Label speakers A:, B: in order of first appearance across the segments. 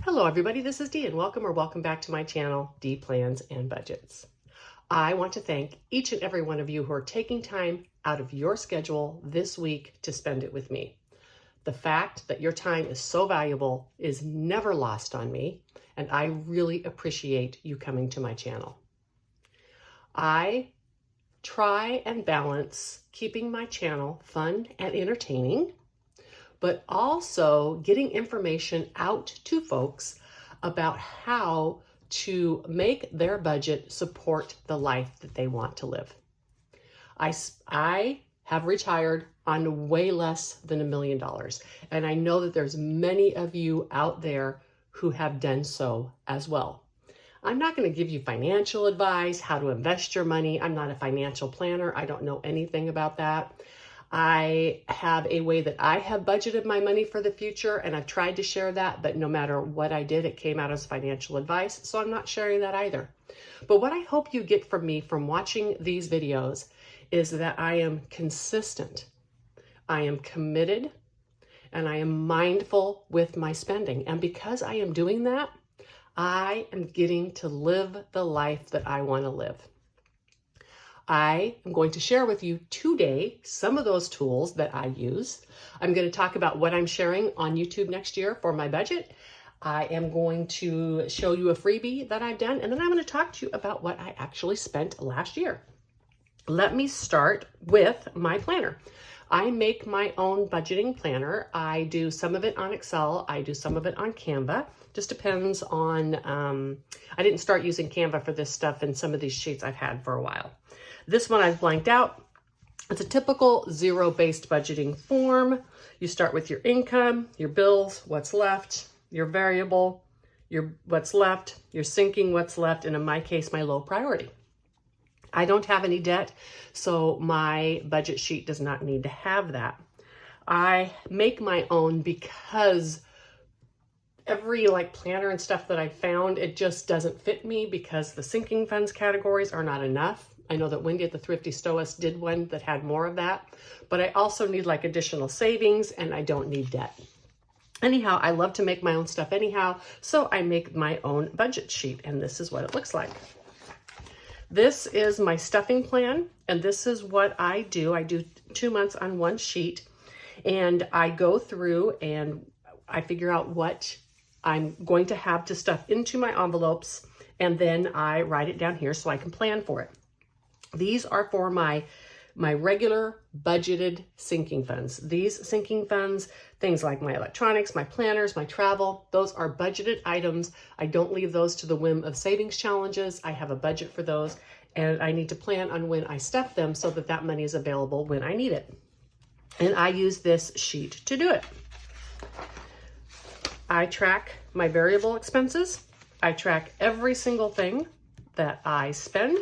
A: Hello everybody, this is Dee and welcome back to my channel, Dee Plans and Budgets. I want to thank each and every one of you who are taking time out of your schedule this week to spend it with me. The fact that your time is so valuable is never lost on me, and I really appreciate you coming to my channel. I try and balance keeping my channel fun and entertaining, but also getting information out to folks about how to make their budget support the life that they want to live. I have retired on way less than $1 million, and I know that there's many of you out there who have done so as well. I'm not going to give you financial advice, how to invest your money. I'm not a financial planner. I don't know anything about that. I have a way that I have budgeted my money for the future, and I've tried to share that, but no matter what I did, it came out as financial advice, so I'm not sharing that either. But what I hope you get from me from watching these videos is that I am consistent, I am committed, and I am mindful with my spending. And because I am doing that, I am getting to live the life that I want to live. I am going to share with you today some of those tools that I use. I'm going to talk about what I'm sharing on YouTube next year for my budget. I am going to show you a freebie that I've done, and then I'm going to talk to you about what I actually spent last year. Let me start with my planner. I make my own budgeting planner. I do some of it on Excel. I do some of it on Canva. Just depends on, I didn't start using Canva for this stuff, and some of these sheets I've had for a while. This one I've blanked out. It's a typical zero-based budgeting form. You start with your income, your bills, what's left, your variable, what's left, your sinking, what's left, and in my case, my low priority. I don't have any debt, so my budget sheet does not need to have that. I make my own because every planner and stuff that I found, it just doesn't fit me because the sinking funds categories are not enough. I know that Wendy at the Thrifty Stowist did one that had more of that, but I also need additional savings, and I don't need debt. Anyhow, I love to make my own stuff anyhow, so I make my own budget sheet, and this is what it looks like. This is my stuffing plan, and this is what I do. I do 2 months on one sheet, and I go through and I figure out what I'm going to have to stuff into my envelopes, and then I write it down here so I can plan for it. These are for my regular budgeted sinking funds. These sinking funds, things like my electronics, my planners, my travel, those are budgeted items. I don't leave those to the whim of savings challenges. I have a budget for those, and I need to plan on when I stuff them so that that money is available when I need it. And I use this sheet to do it. I track my variable expenses. I track every single thing that I spend.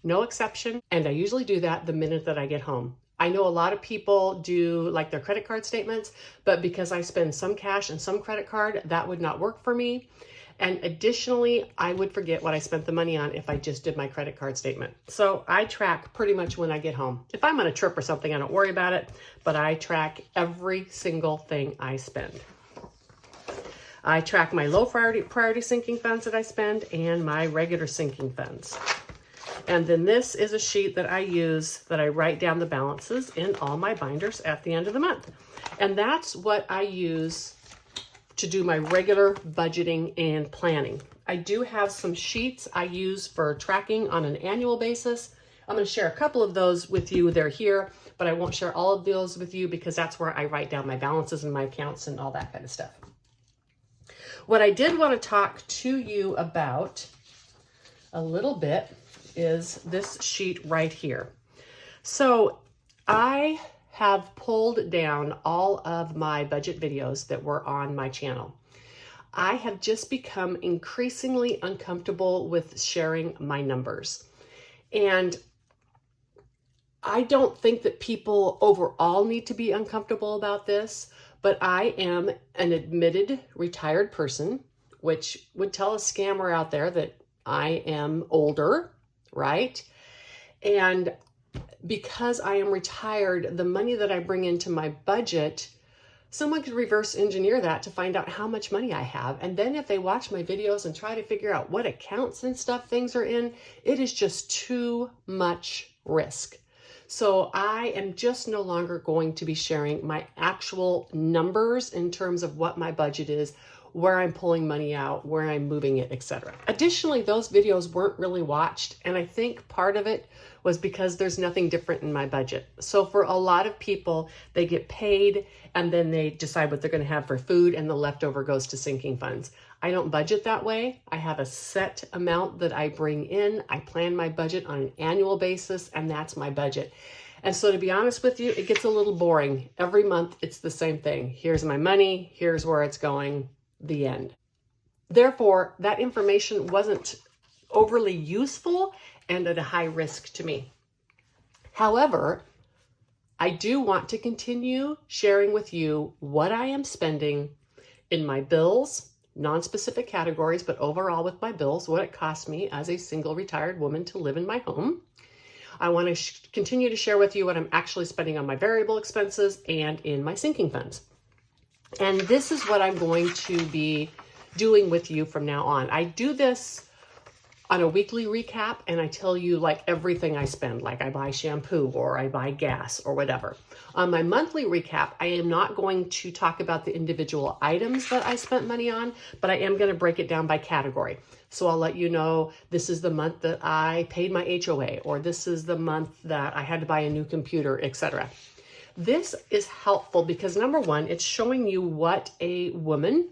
A: No exception. And I usually do that the minute that I get home. I know a lot of people do their credit card statements, but because I spend some cash and some credit card, that would not work for me. And additionally, I would forget what I spent the money on if I just did my credit card statement. So I track pretty much when I get home. If I'm on a trip or something, I don't worry about it, but I track every single thing I spend. I track my low priority sinking funds that I spend and my regular sinking funds. And then this is a sheet that I use that I write down the balances in all my binders at the end of the month. And that's what I use to do my regular budgeting and planning. I do have some sheets I use for tracking on an annual basis. I'm going to share a couple of those with you. They're here, but I won't share all of those with you because that's where I write down my balances and my accounts and all that kind of stuff. What I did want to talk to you about a little bit is this sheet right here. So I have pulled down all of my budget videos that were on my channel. I have just become increasingly uncomfortable with sharing my numbers. And I don't think that people overall need to be uncomfortable about this, but I am an admitted retired person, which would tell a scammer out there that I am older, right? And because I am retired, the money that I bring into my budget someone could reverse engineer that to find out how much money I have. And then if they watch my videos and try to figure out what accounts and stuff things are in, it is just too much risk. So I am just no longer going to be sharing my actual numbers in terms of what my budget is, where I'm pulling money out, where I'm moving it, etc. Additionally, those videos weren't really watched, and I think part of it was because there's nothing different in my budget. So for a lot of people, they get paid and then they decide what they're going to have for food, and the leftover goes to sinking funds. I don't budget that way. I have a set amount that I bring in. I plan my budget on an annual basis, and that's my budget. And so to be honest with you, it gets a little boring. Every month, it's the same thing. Here's my money. Here's where it's going. The end. Therefore, that information wasn't overly useful and at a high risk to me. However, I do want to continue sharing with you what I am spending in my bills, non-specific categories, but overall with my bills, what it costs me as a single retired woman to live in my home. I want to continue to share with you what I'm actually spending on my variable expenses and in my sinking funds. And this is what I'm going to be doing with you from now on. I do this on a weekly recap, and I tell you like everything I spend, like I buy shampoo or I buy gas or whatever. On my monthly recap, I am not going to talk about the individual items that I spent money on, but I am going to break it down by category. So I'll let you know this is the month that I paid my HOA, or this is the month that I had to buy a new computer, etc. This is helpful because number one, it's showing you what a woman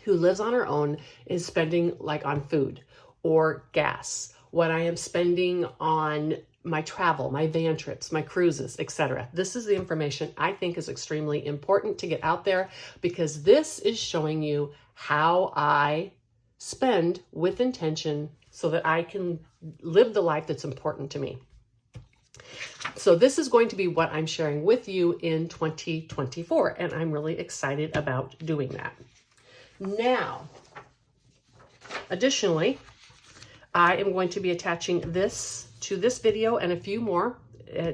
A: who lives on her own is spending like on food or gas, what I am spending on my travel, my van trips, my cruises, etc. This is the information I think is extremely important to get out there because this is showing you how I spend with intention so that I can live the life that's important to me. So this is going to be what I'm sharing with you in 2024, and I'm really excited about doing that. Now, additionally, I am going to be attaching this to this video and a few more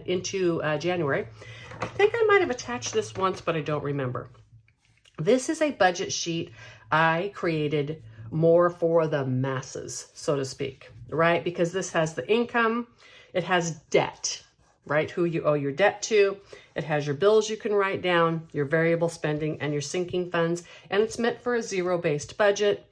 A: into January. I think I might have attached this once, but I don't remember. This is a budget sheet I created more for the masses, so to speak, right? Because this has the income, it has debt, right? Who you owe your debt to. It has your bills you can write down, your variable spending, and your sinking funds, and it's meant for a zero-based budget.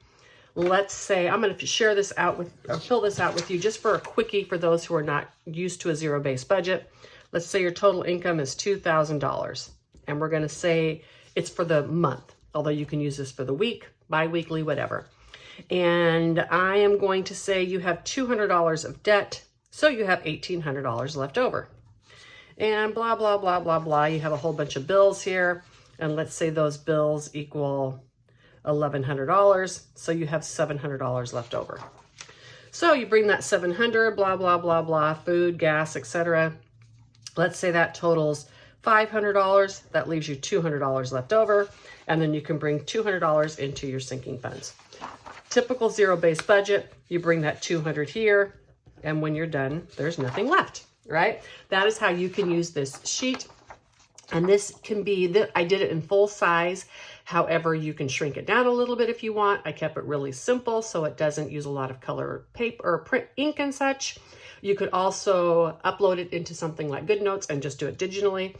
A: Let's say I'm going to share this out with, or fill this out with you just for a quickie for those who are not used to a zero-based budget. Let's say your total income is $2,000, and we're going to say it's for the month, although you can use this for the week, bi-weekly, whatever. And I am going to say you have $200 of debt, so you have $1,800 left over. And blah, blah, blah, blah, blah. You have a whole bunch of bills here, and let's say those bills equal $1,100, so you have $700 left over. So you bring that $700, blah, blah, blah, blah, food, gas, etc. Let's say that totals $500. That leaves you $200 left over, and then you can bring $200 into your sinking funds. Typical zero-based budget, you bring that $200 here, and when you're done, there's nothing left, right? That is how you can use this sheet. And this can be, I did it in full size. However, you can shrink it down a little bit if you want. I kept it really simple so it doesn't use a lot of color paper or print ink and such. You could also upload it into something like GoodNotes and just do it digitally.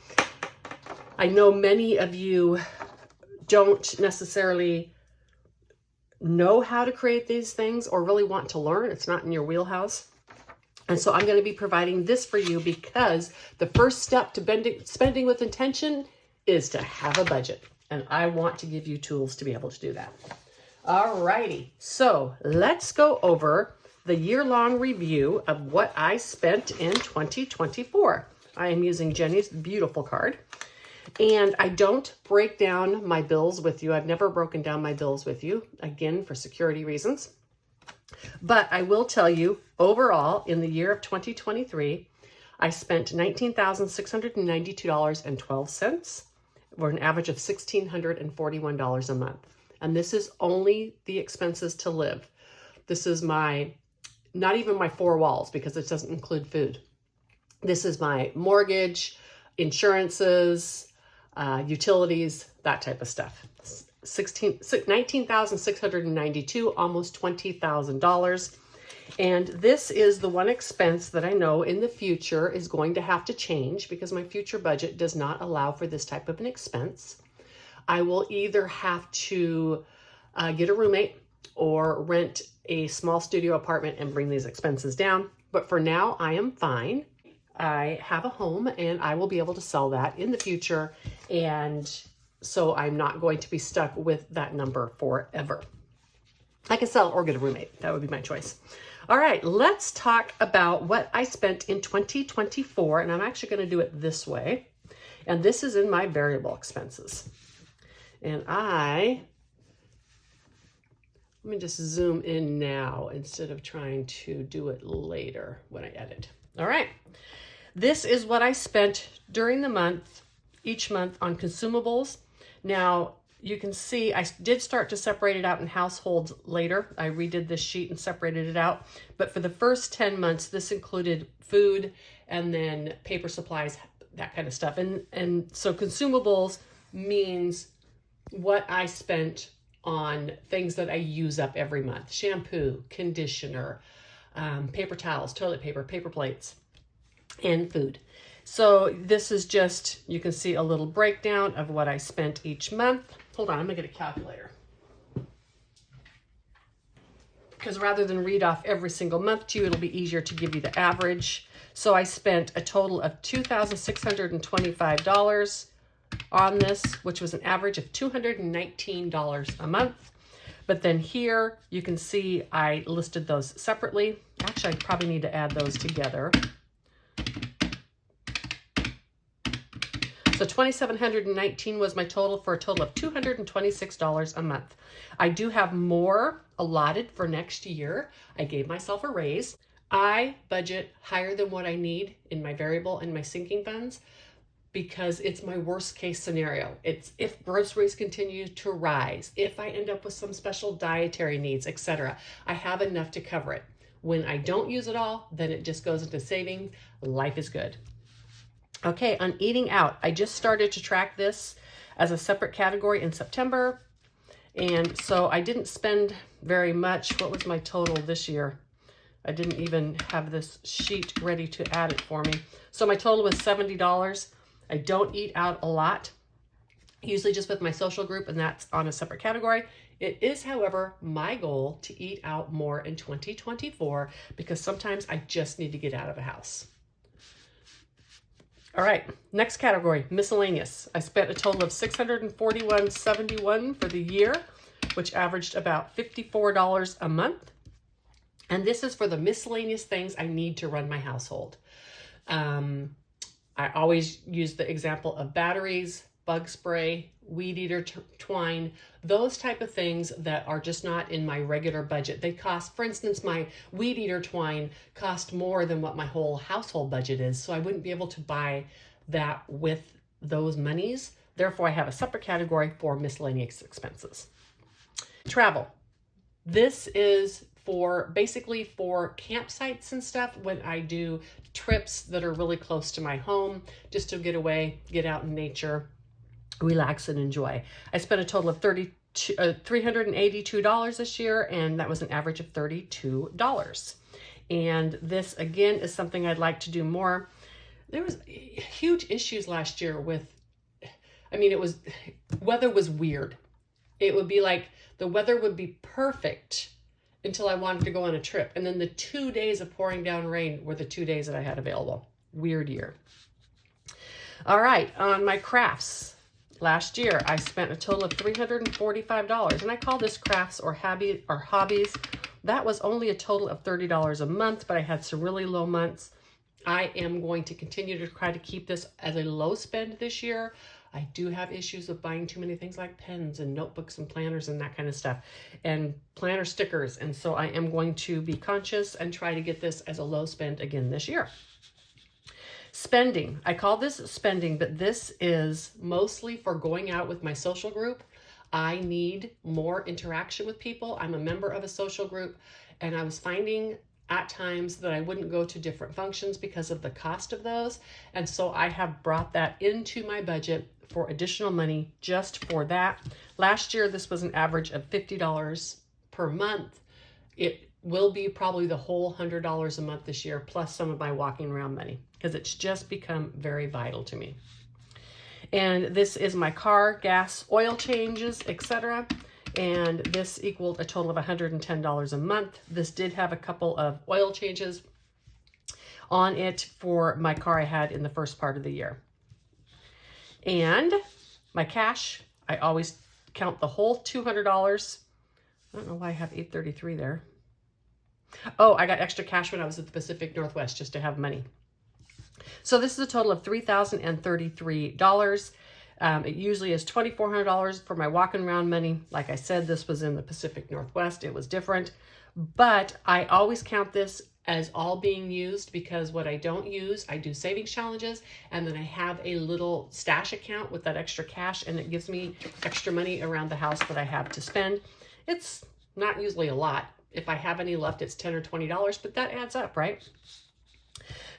A: I know many of you don't necessarily know how to create these things or really want to learn. It's not in your wheelhouse. And so I'm going to be providing this for you because the first step to spending with intention is to have a budget. And I want to give you tools to be able to do that. All righty. So let's go over the year-long review of what I spent in 2024. I am using Jenny's beautiful card. And I don't break down my bills with you. I've never broken down my bills with you, again, for security reasons. But I will tell you, overall, in the year of 2023, I spent $19,692.12, or an average of $1,641 a month. And this is only the expenses to live. This is not even my four walls, because it doesn't include food. This is my mortgage, insurances, utilities, that type of stuff. 19,692, almost $20,000. And this is the one expense that I know in the future is going to have to change because my future budget does not allow for this type of an expense. I will either have to get a roommate or rent a small studio apartment and bring these expenses down. But for now, I am fine. I have a home and I will be able to sell that in the future. And so I'm not going to be stuck with that number forever. I can sell or get a roommate. That would be my choice. All right, let's talk about what I spent in 2024. And I'm actually going to do it this way. And this is in my variable expenses. And let me just zoom in now instead of trying to do it later when I edit. All right. This is what I spent during the month, each month on consumables. Now, you can see I did start to separate it out in households later. I redid this sheet and separated it out. But for the first 10 months, this included food and then paper supplies, that kind of stuff. And so consumables means what I spent on things that I use up every month. Shampoo, conditioner, paper towels, toilet paper, paper plates, and food. So this is just, you can see a little breakdown of what I spent each month. Hold on, I'm gonna get a calculator. Because rather than read off every single month to you, it'll be easier to give you the average. So I spent a total of $2,625 on this, which was an average of $219 a month. But then here you can see I listed those separately. Actually, I probably need to add those together. So $2,719 was my total for a total of $226 a month. I do have more allotted for next year. I gave myself a raise. I budget higher than what I need in my variable and my sinking funds because it's my worst case scenario. It's if groceries continue to rise, if I end up with some special dietary needs, etc. I have enough to cover it. When I don't use it all, then it just goes into savings. Life is good. Okay, on eating out, I just started to track this as a separate category in September. And so I didn't spend very much. What was my total this year? I didn't even have this sheet ready to add it for me. So my total was $70. I don't eat out a lot, usually just with my social group, and that's on a separate category. It is, however, my goal to eat out more in 2024 because sometimes I just need to get out of the house. All right, next category, miscellaneous. I spent a total of $641.71 for the year, which averaged about $54 a month. And this is for the miscellaneous things I need to run my household. I always use the example of batteries, bug spray, weed eater twine, those type of things that are just not in my regular budget. They cost, for instance, my weed eater twine cost more than what my whole household budget is. So I wouldn't be able to buy that with those monies. Therefore, I have a separate category for miscellaneous expenses. Travel. This is basically for campsites and stuff when I do trips that are really close to my home, just to get away, get out in nature, relax and enjoy. I spent a total of $382 this year, and that was an average of $32. And this again is something I'd like to do more. There was huge issues last year with, weather was weird. It would be like the weather would be perfect until I wanted to go on a trip. And then the 2 days of pouring down rain were the 2 days that I had available. Weird year. All right, on my crafts. Last year, I spent a total of $345, and I call this crafts or hobbies. That was only a total of $30 a month, but I had some really low months. I am going to continue to try to keep this as a low spend this year. I do have issues with buying too many things like pens and notebooks and planners and that kind of stuff, and planner stickers. And so I am going to be conscious and try to get this as a low spend again this year. Spending. I call this spending, but this is mostly for going out with my social group. I need more interaction with people. I'm a member of a social group, and I was finding at times that I wouldn't go to different functions because of the cost of those. And so I have brought that into my budget for additional money just for that. Last year, this was an average of $50 per month. It will be probably the whole $100 a month this year, plus some of my walking around money, because it's just become very vital to me. And this is my car, gas, oil changes, etc. And this equaled a total of $110 a month. This did have a couple of oil changes on it for my car I had in the first part of the year. And my cash, I always count the whole $200. I don't know why I have $833 there. Oh, I got extra cash when I was at the Pacific Northwest just to have money. So this is a total of $3,033. It usually is $2,400 for my walking around money. Like I said, this was in the Pacific Northwest. It was different. But I always count this as all being used, because what I don't use, I do savings challenges, and then I have a little stash account with that extra cash, and it gives me extra money around the house that I have to spend. It's not usually a lot. If I have any left, it's $10 or $20, but that adds up, right?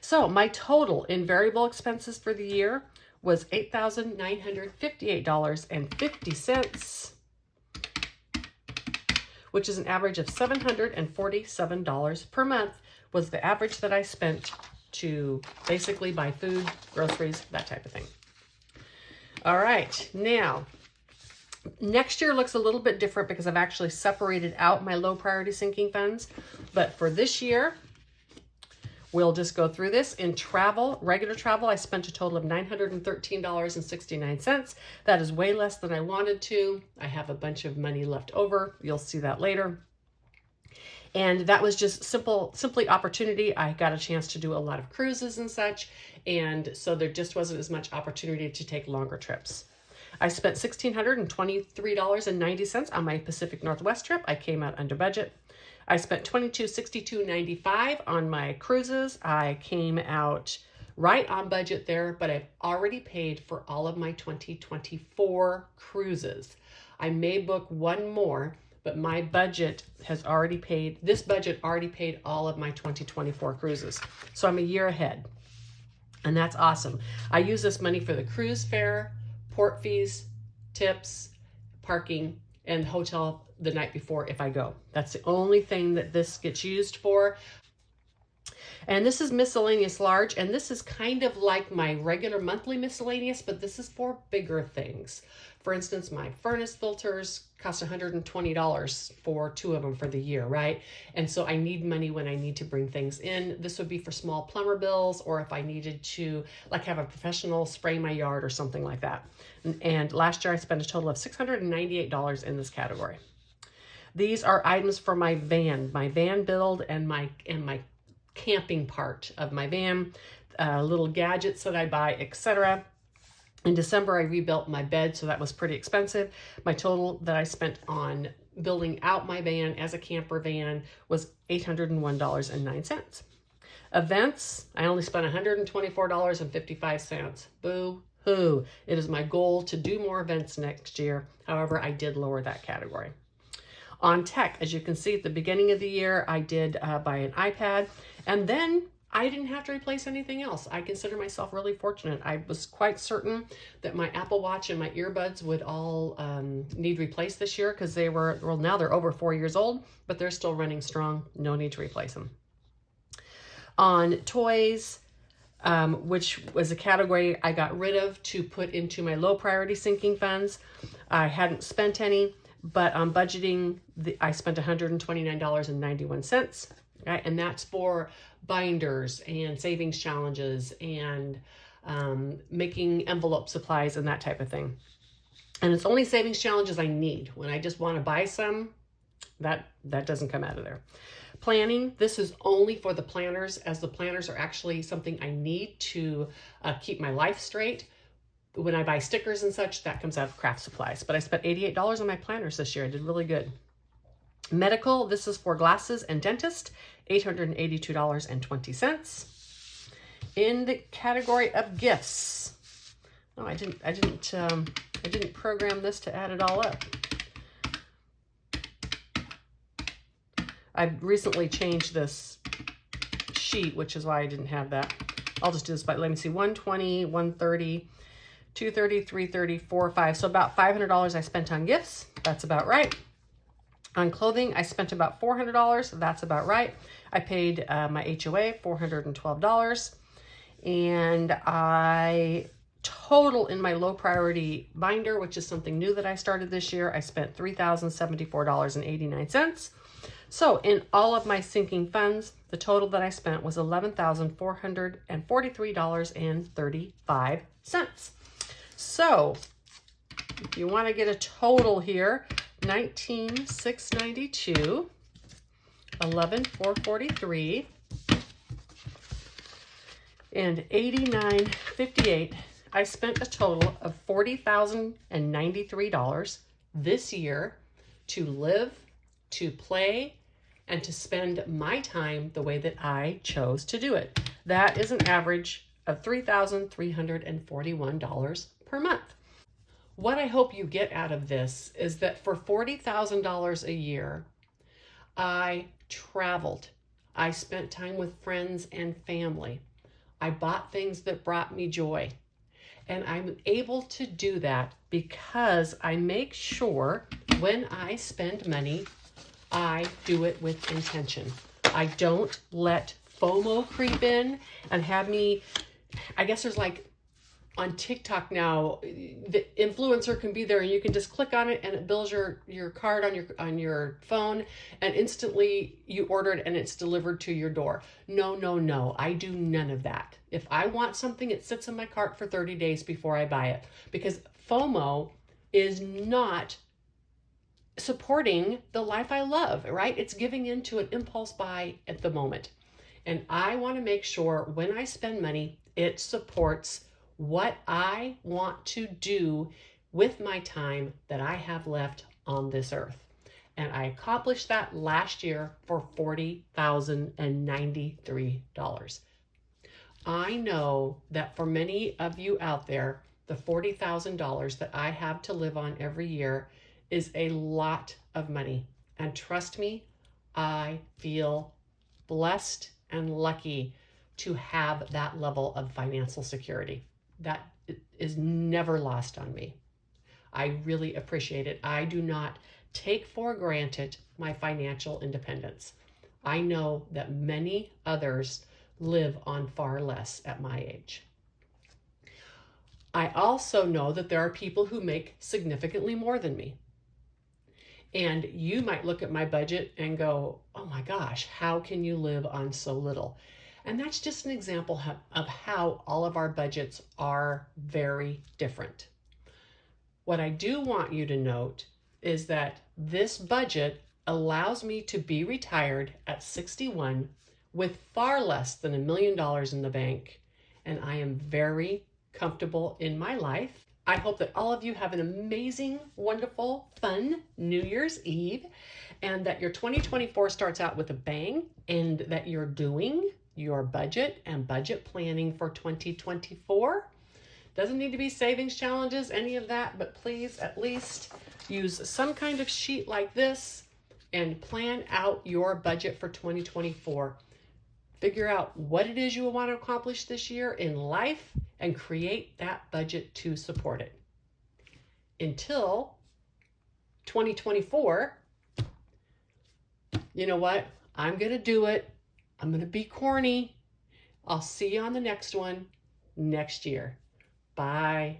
A: So my total in variable expenses for the year was $8,958.50, which is an average of $747 per month, was the average that I spent to basically buy food, groceries, that type of thing. All right, now, next year looks a little bit different because I've actually separated out my low priority sinking funds. But for this year, we'll just go through this. In travel, regular travel, I spent a total of $913.69. That is way less than I wanted to. I have a bunch of money left over. You'll see that later. And that was just simply opportunity. I got a chance to do a lot of cruises and such. And so there just wasn't as much opportunity to take longer trips. I spent $1,623.90 on my Pacific Northwest trip. I came out under budget. I spent $2262.95 on my cruises. I came out right on budget there, but I've already paid for all of my 2024 cruises. I may book one more, but my budget has already paid, this budget already paid all of my 2024 cruises. So I'm a year ahead, and that's awesome. I use this money for the cruise fare, port fees, tips, parking, and hotel the night before if I go. That's the only thing that this gets used for. And this is miscellaneous large, and this is kind of like my regular monthly miscellaneous, but this is for bigger things. For instance, my furnace filters cost $120 for 2 of them for the year, right? And so I need money when I need to bring things in. This would be for small plumber bills, or if I needed to like have a professional spray my yard or something like that. And last year I spent a total of $698 in this category. These are items for my van build and my camping part of my van, little gadgets that I buy, etc. In December, I rebuilt my bed, so that was pretty expensive. My total that I spent on building out my van as a camper van was $801.09. Events, I only spent $124.55. Boo-hoo. It is my goal to do more events next year. However, I did lower that category. On tech, as you can see at the beginning of the year, I did buy an iPad, and then I didn't have to replace anything else. I consider myself really fortunate. I was quite certain that my Apple Watch and my earbuds would all need replaced this year because they were, well, now they're over 4 years old, but they're still running strong. No need to replace them. On toys, which was a category I got rid of to put into my low priority sinking funds. I hadn't spent any, but on budgeting, I spent $129.91. Right? And that's for binders and savings challenges and making envelope supplies and that type of thing. And it's only savings challenges I need. When I just want to buy some, that doesn't come out of there. Planning, this is only for the planners, as the planners are actually something I need to keep my life straight. When I buy stickers and such, that comes out of craft supplies. But I spent $88 on my planners this year. I did really good. Medical, this is for glasses and dentist, $882.20. In the category of gifts, no, I didn't program this to add it all up. I've recently changed this sheet, which is why I didn't have that. I'll just do this by, let me see, 120, 130, $230, $330, $4, $5. So about $500 I spent on gifts. That's about right. On clothing, I spent about $400. That's about right. I paid my HOA $412. And I total in my low priority binder, which is something new that I started this year, I spent $3,074.89. So in all of my sinking funds, the total that I spent was $11,443.35. So if you want to get a total here, $19,692, $11,443, and $89.58. I spent a total of $40,093 this year to live, to play, and to spend my time the way that I chose to do it. That is an average of $3,341 per month. What I hope you get out of this is that for $40,000 a year, I traveled. I spent time with friends and family. I bought things that brought me joy. And I'm able to do that because I make sure when I spend money, I do it with intention. I don't let FOMO creep in and have me, I guess there's like on TikTok now, the influencer can be there and you can just click on it and it bills your card on your phone and instantly you order it and it's delivered to your door. No. I do none of that. If I want something, it sits in my cart for 30 days before I buy it, because FOMO is not supporting the life I love, right? It's giving into an impulse buy at the moment. And I want to make sure when I spend money, it supports what I want to do with my time that I have left on this earth. And I accomplished that last year for $40,093. I know that for many of you out there, the $40,000 that I have to live on every year is a lot of money. And trust me, I feel blessed and lucky to have that level of financial security. That is never lost on me. I really appreciate it. I do not take for granted my financial independence. I know that many others live on far less at my age. I also know that there are people who make significantly more than me. And you might look at my budget and go, oh my gosh, how can you live on so little? And that's just an example of how all of our budgets are very different. What I do want you to note is that this budget allows me to be retired at 61 with far less than $1 million in the bank, and I am very comfortable in my life. I hope that all of you have an amazing, wonderful, fun New Year's Eve, and that your 2024 starts out with a bang, and that you're doing your budget and budget planning for 2024. Doesn't need to be savings challenges, any of that, but please at least use some kind of sheet like this and plan out your budget for 2024. Figure out what it is you want to accomplish this year in life and create that budget to support it. Until 2024, you know what? I'm going to do it. I'm going to be corny. I'll see you on the next one next year. Bye.